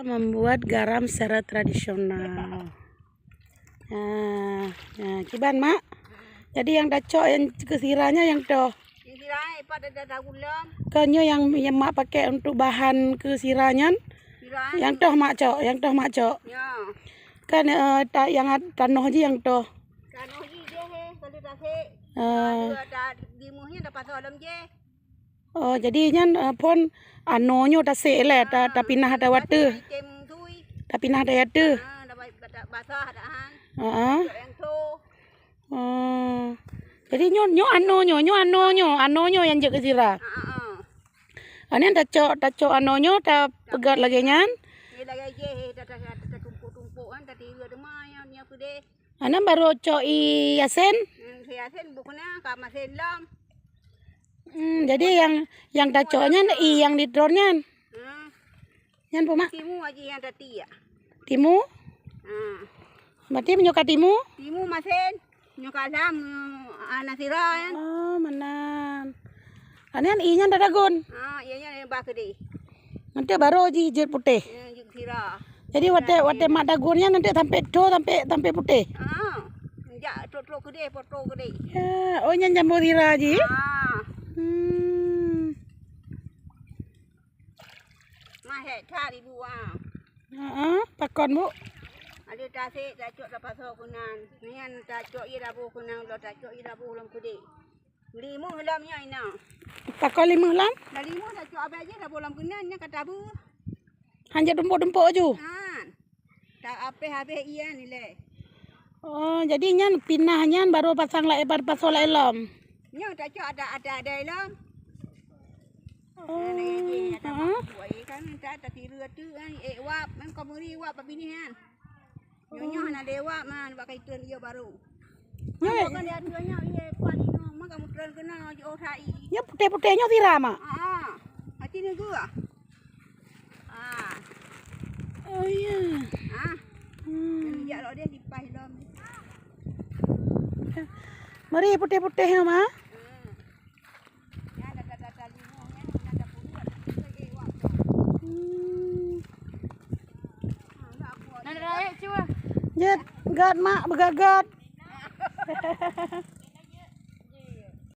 Membuat garam secara tradisional. Nah, kiban mak. Jadi yang dacok yang kesiranya yang toh. Kanyo yang mak pakai untuk bahan kesiranya. Yang toh mak cok, yang toh mak cok. Kan yang tanah aja yang toh. Oh, jadinya pun anonyo ta se le ta pinah ada watu. Tapi nah ada yatu. Jadi nyo anonyo yang jaga sira. Ane taco anonyo ta pegat lagi nyan. Ane baru coi yasen. Jadi yang taconya yang di dronnya. Yan po mak. Timu aja yang tadi ya. Timu? Berarti menyuka timu? Timu masen, nyuka lam anak sira. Oh, menan. Anian inya dadagon. Iya yang bakede. Nanti baru hijau putih. Juk sira. Jadi wate mak dagonnya nanti sampai putih. Ya, tok gede, foto gede. Ya, oh nyan jambu sira ji. Cari buah. Pakon bu. Ada tasik, tacok dapat sokunan. Nian tacok ira bu kunang, lo tacok ira bu lam kude. Limu lamnya ina. Pakon 5 lam? Dah limu tacok apa aja dah bolam kunangnya kata bu. Hanya dempuk-dempuk aja. Tak apa iya ni le. Oh, jadi nyan pinahnya baru pasang lai pasang lai lam. Nya tacok ada lam. Kan tak tiru tu kan wap man komuri wap babini han. Nyonya hana dewa man pakai tuan dia baru. Nya kan dia tuanya ye kuali no man kamu tuan kena jo thai. Nya putih-putihnya sira mak. Hati ni gua. Oh iya. Ya lo dia dipai lom. Mari putih-putihnya mak. Jet, gad mak, begagat.